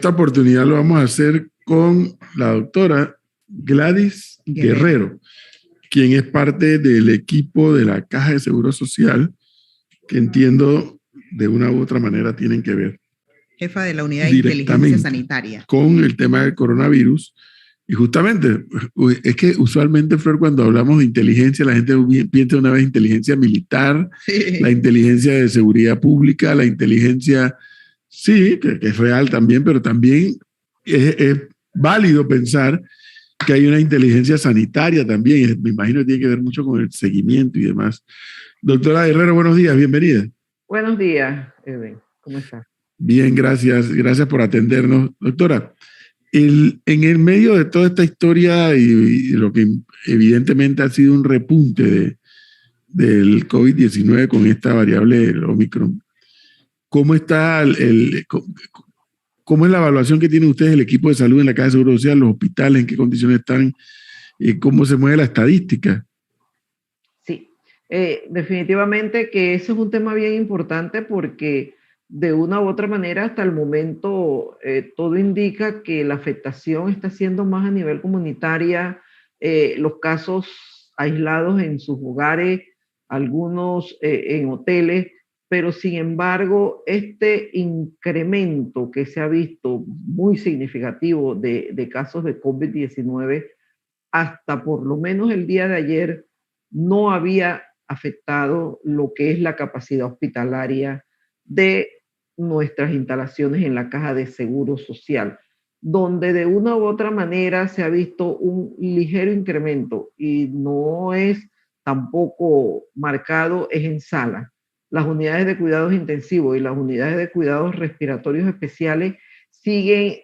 Esta oportunidad lo vamos a hacer con la doctora Gladys Guerrero, quien es parte del equipo de la Caja de Seguro Social, que entiendo de una u otra manera tienen que ver jefa de la unidad de inteligencia sanitaria con el tema del coronavirus. Y justamente, es que usualmente, Flor, cuando hablamos de inteligencia, la gente piensa una vez inteligencia militar, sí, la inteligencia de seguridad pública, la inteligencia, sí, que es real también, pero también es válido pensar que hay una inteligencia sanitaria también. Me imagino que tiene que ver mucho con el seguimiento y demás. Doctora Guerrero, buenos días, bienvenida. Buenos días, Edwin. ¿Cómo estás? Bien, gracias. Gracias por atendernos. Doctora, en el medio de toda esta historia y lo que evidentemente ha sido un repunte del COVID-19 con esta variable del Omicron, ¿cómo está cómo es la evaluación que tienen ustedes, el equipo de salud en la Caja de Seguro Social, los hospitales, en qué condiciones están, cómo se mueve la estadística? Sí, definitivamente que eso es un tema bien importante porque de una u otra manera hasta el momento todo indica que la afectación está siendo más a nivel comunitaria, los casos aislados en sus hogares, algunos en hoteles, pero sin embargo este incremento que se ha visto muy significativo de casos de COVID-19 hasta por lo menos el día de ayer no había afectado lo que es la capacidad hospitalaria de nuestras instalaciones en la Caja de Seguro Social, donde de una u otra manera se ha visto un ligero incremento y no es tampoco marcado, es en sala. Las unidades de cuidados intensivos y las unidades de cuidados respiratorios especiales siguen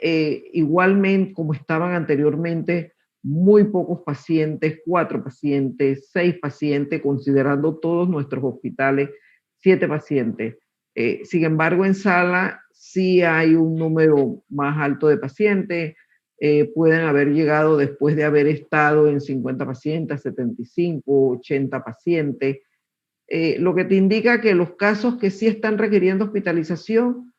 igualmente como estaban anteriormente, muy pocos pacientes, 4 pacientes, 6 pacientes, considerando todos nuestros hospitales, 7 pacientes. Sin embargo, en sala sí hay un número más alto de pacientes, pueden haber llegado después de haber estado en 50 pacientes, 75, 80 pacientes, lo que te indica que los casos que sí están requiriendo hospitalización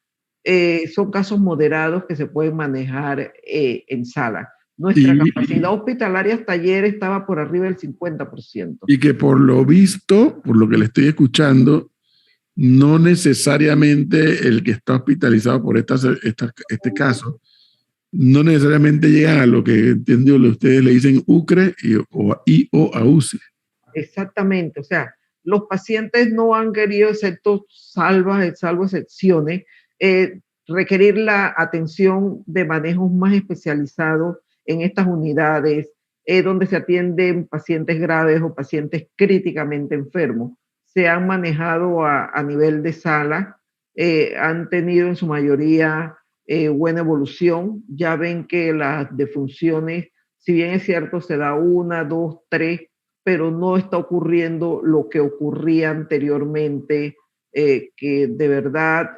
son casos moderados que se pueden manejar en sala. Nuestra capacidad hospitalaria hasta ayer estaba por arriba del 50%. Y que por lo visto, por lo que le estoy escuchando, no necesariamente el que está hospitalizado por este caso, no necesariamente llegan a lo que entiendo ustedes le dicen UCRE o a UCI. Exactamente, o sea, los pacientes no han querido, excepto salvo excepciones, requerir la atención de manejos más especializados en estas unidades, donde se atienden pacientes graves o pacientes críticamente enfermos. Se han manejado a nivel de sala, han tenido en su mayoría buena evolución. Ya ven que las defunciones, si bien es cierto, se da 1, 2, 3, pero no está ocurriendo lo que ocurría anteriormente, que de verdad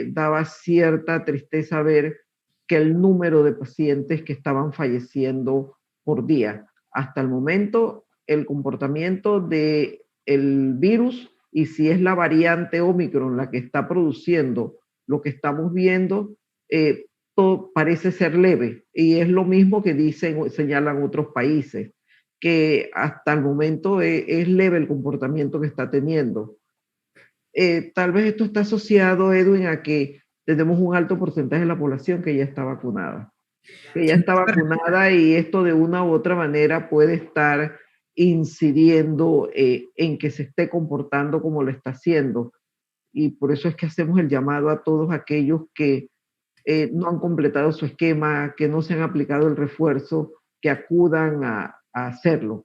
daba cierta tristeza ver que el número de pacientes que estaban falleciendo por día. Hasta el momento, el comportamiento del virus, y si es la variante Omicron la que está produciendo lo que estamos viendo, todo parece ser leve, y es lo mismo que señalan otros países, que hasta el momento es leve el comportamiento que está teniendo. Tal vez esto está asociado, Edwin, a que tenemos un alto porcentaje de la población que ya está vacunada. Y esto de una u otra manera puede estar incidiendo en que se esté comportando como lo está haciendo. Y por eso es que hacemos el llamado a todos aquellos que no han completado su esquema, que no se han aplicado el refuerzo, que acudan a hacerlo,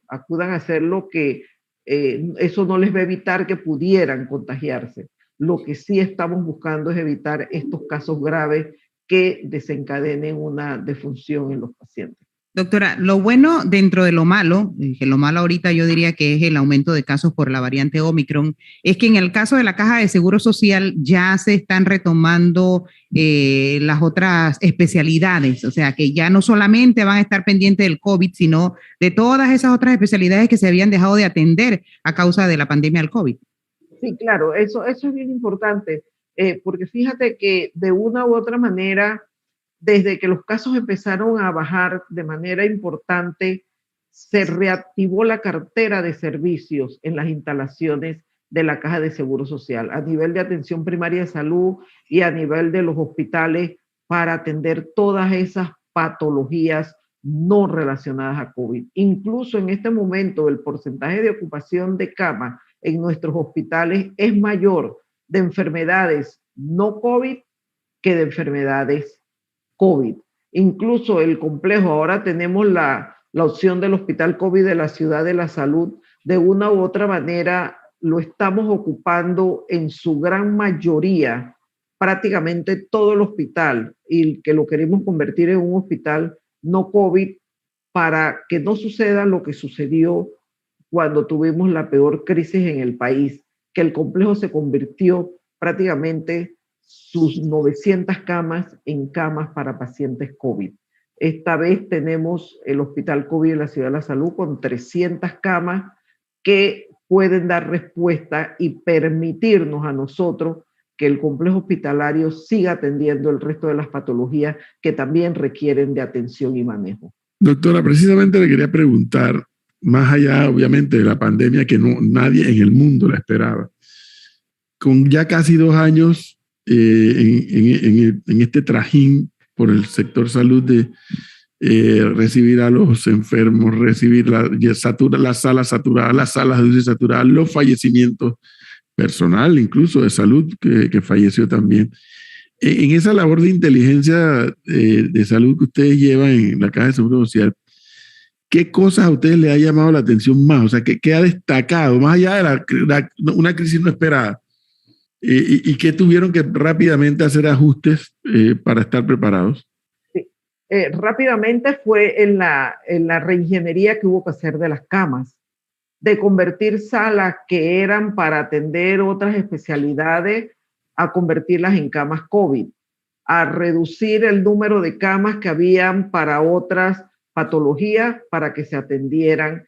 que eso no les va a evitar que pudieran contagiarse. Lo que sí estamos buscando es evitar estos casos graves que desencadenen una defunción en los pacientes. Doctora, lo bueno dentro de lo malo, que lo malo ahorita yo diría que es el aumento de casos por la variante Omicron, es que en el caso de la Caja de Seguro Social ya se están retomando las otras especialidades, o sea que ya no solamente van a estar pendientes del COVID, sino de todas esas otras especialidades que se habían dejado de atender a causa de la pandemia del COVID. Sí, claro, eso es bien importante, porque fíjate que de una u otra manera desde que los casos empezaron a bajar de manera importante, se reactivó la cartera de servicios en las instalaciones de la Caja de Seguro Social, a nivel de atención primaria de salud y a nivel de los hospitales para atender todas esas patologías no relacionadas a COVID. Incluso en este momento el porcentaje de ocupación de cama en nuestros hospitales es mayor de enfermedades no COVID que de enfermedades COVID. Incluso el complejo, ahora tenemos la opción del Hospital COVID de la Ciudad de la Salud, de una u otra manera lo estamos ocupando en su gran mayoría, prácticamente todo el hospital, y que lo queremos convertir en un hospital no COVID para que no suceda lo que sucedió cuando tuvimos la peor crisis en el país, que el complejo se convirtió prácticamente sus 900 camas en camas para pacientes COVID. Esta vez tenemos el Hospital COVID de la Ciudad de la Salud con 300 camas que pueden dar respuesta y permitirnos a nosotros que el complejo hospitalario siga atendiendo el resto de las patologías que también requieren de atención y manejo. Doctora, precisamente le quería preguntar, más allá obviamente de la pandemia que nadie en el mundo la esperaba, con ya casi 2 años en este trajín por el sector salud de recibir a los enfermos, recibir las salas saturadas, las salas de UCI saturadas, los fallecimientos, personal incluso de salud que falleció también. En esa labor de inteligencia de salud que ustedes llevan en la Caja de Seguro Social, ¿qué cosas a ustedes les ha llamado la atención más? O sea, ¿qué ha destacado más allá de una crisis no esperada? ¿Y qué tuvieron que rápidamente hacer ajustes para estar preparados? Sí. Rápidamente fue en la reingeniería que hubo que hacer de las camas, de convertir salas que eran para atender otras especialidades a convertirlas en camas COVID, a reducir el número de camas que habían para otras patologías para que se atendieran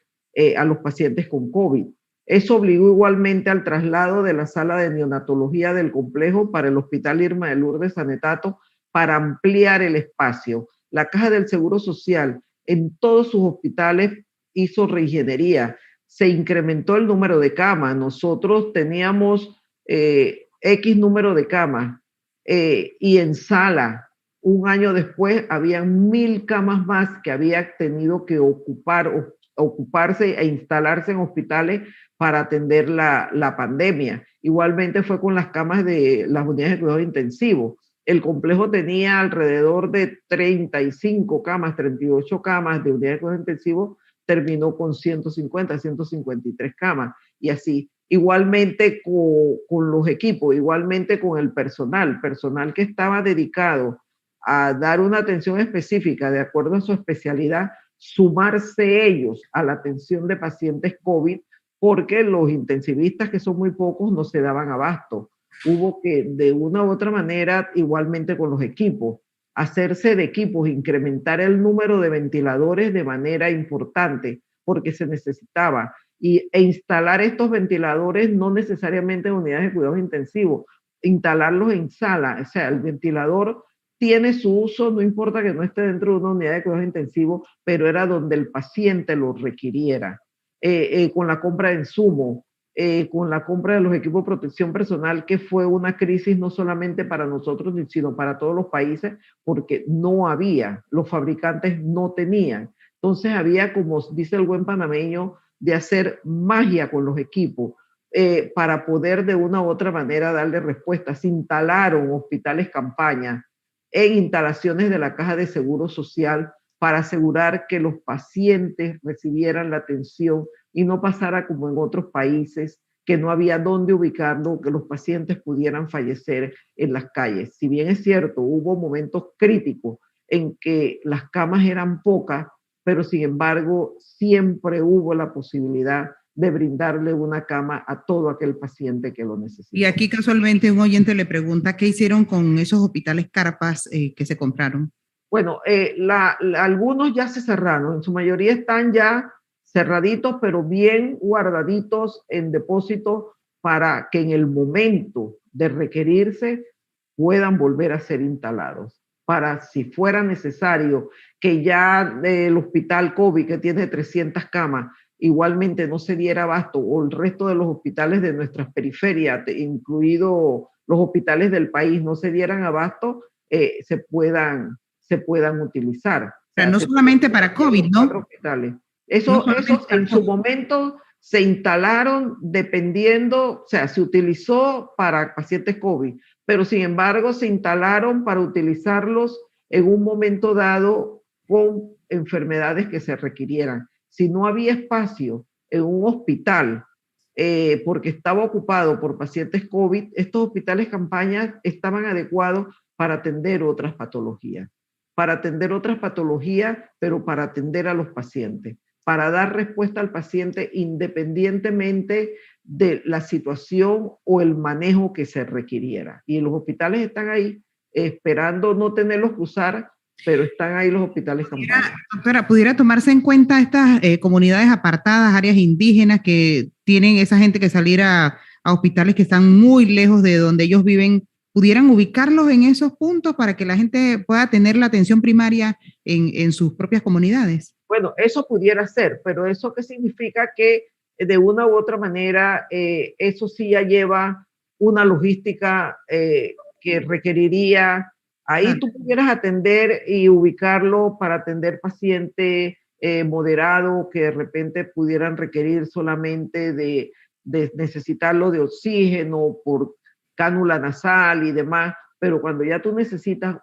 a los pacientes con COVID. Eso obligó igualmente al traslado de la sala de neonatología del complejo para el Hospital Irma de Lourdes Sanetato para ampliar el espacio. La Caja del Seguro Social en todos sus hospitales hizo reingeniería, se incrementó el número de camas. Nosotros teníamos X número de camas y en sala, un año después, habían 1,000 camas más que había tenido que ocuparse e instalarse en hospitales para atender la pandemia. Igualmente fue con las camas de las unidades de cuidados intensivos. El complejo tenía alrededor de 35 camas, 38 camas de unidades de cuidados intensivos, terminó con 150, 153 camas y así. Igualmente con los equipos, igualmente con el personal que estaba dedicado a dar una atención específica de acuerdo a su especialidad, sumarse ellos a la atención de pacientes COVID, porque los intensivistas, que son muy pocos, no se daban abasto. Hubo que, de una u otra manera, igualmente con los equipos, hacerse de equipos, incrementar el número de ventiladores de manera importante, porque se necesitaba, e instalar estos ventiladores no necesariamente en unidades de cuidados intensivos, instalarlos en sala. O sea, el ventilador tiene su uso, no importa que no esté dentro de una unidad de cuidados intensivos, pero era donde el paciente lo requiriera. Con la compra de insumos, con la compra de los equipos de protección personal, que fue una crisis no solamente para nosotros, sino para todos los países, porque no había, los fabricantes no tenían. Entonces había, como dice el buen panameño, de hacer magia con los equipos para poder de una u otra manera darle respuesta. Se instalaron hospitales campaña en instalaciones de la Caja de Seguro Social para asegurar que los pacientes recibieran la atención y no pasara como en otros países, que no había dónde ubicarlo, que los pacientes pudieran fallecer en las calles. Si bien es cierto, hubo momentos críticos en que las camas eran pocas, pero sin embargo siempre hubo la posibilidad de brindarle una cama a todo aquel paciente que lo necesitaba. Y aquí casualmente un oyente le pregunta qué hicieron con esos hospitales carpas que se compraron. Bueno, algunos ya se cerraron, en su mayoría están ya cerraditos, pero bien guardaditos en depósito para que en el momento de requerirse puedan volver a ser instalados. para si fuera necesario que ya el hospital COVID, que tiene 300 camas, igualmente no se diera abasto, o el resto de los hospitales de nuestras periferias, incluidos los hospitales del país, no se dieran abasto, se puedan utilizar. O sea, no solamente para COVID, ¿no? Eso en su momento se instalaron dependiendo, o sea, se utilizó para pacientes COVID, pero sin embargo se instalaron para utilizarlos en un momento dado con enfermedades que se requirieran. Si no había espacio en un hospital porque estaba ocupado por pacientes COVID, estos hospitales campañas estaban adecuados para atender otras patologías, pero para atender a los pacientes, para dar respuesta al paciente independientemente de la situación o el manejo que se requiriera. Y los hospitales están ahí esperando no tenerlos que usar, pero están ahí los hospitales campaña. Doctora, ¿pudiera tomarse en cuenta estas comunidades apartadas, áreas indígenas que tienen esa gente que salir a hospitales que están muy lejos de donde ellos viven? ¿Pudieran ubicarlos en esos puntos para que la gente pueda tener la atención primaria en sus propias comunidades? Bueno, eso pudiera ser, pero ¿eso qué significa? Que de una u otra manera eso sí ya lleva una logística que requeriría. Ahí tú pudieras atender y ubicarlo para atender pacientes moderados que de repente pudieran requerir solamente de necesitarlo de oxígeno por cánula nasal y demás, pero cuando ya tú necesitas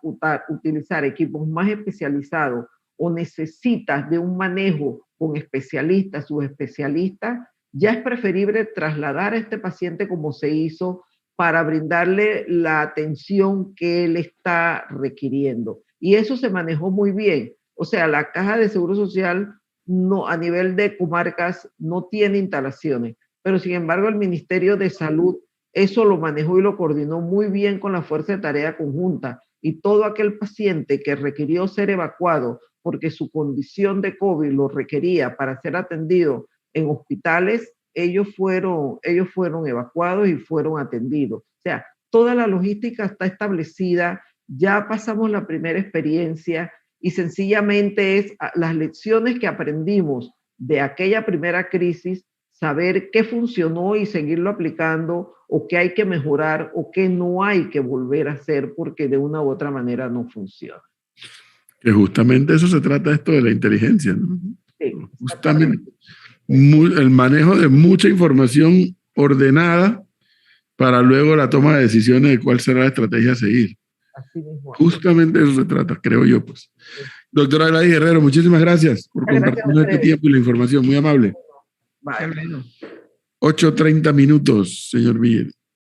utilizar equipos más especializados o necesitas de un manejo con especialistas, subespecialistas, ya es preferible trasladar a este paciente como se hizo para brindarle la atención que él está requiriendo. Y eso se manejó muy bien. O sea, la Caja de Seguro Social no, a nivel de comarcas no tiene instalaciones, pero sin embargo el Ministerio de Salud eso lo manejó y lo coordinó muy bien con la Fuerza de Tarea Conjunta, y todo aquel paciente que requirió ser evacuado porque su condición de COVID lo requería para ser atendido en hospitales, ellos fueron evacuados y fueron atendidos. O sea, toda la logística está establecida, ya pasamos la primera experiencia y sencillamente es las lecciones que aprendimos de aquella primera crisis, saber qué funcionó y seguirlo aplicando, o qué hay que mejorar o qué no hay que volver a hacer porque de una u otra manera no funciona. Que justamente eso se trata esto de la inteligencia, ¿no? Sí, justamente el manejo de mucha información ordenada para luego la toma de decisiones de cuál será la estrategia a seguir. Así mismo. Justamente de eso se trata, creo yo, pues. Sí. Doctora Gladys Guerrero, muchísimas gracias por compartir este tiempo y la información, muy amable. Vale. 8:30 minutos, señor Miguel.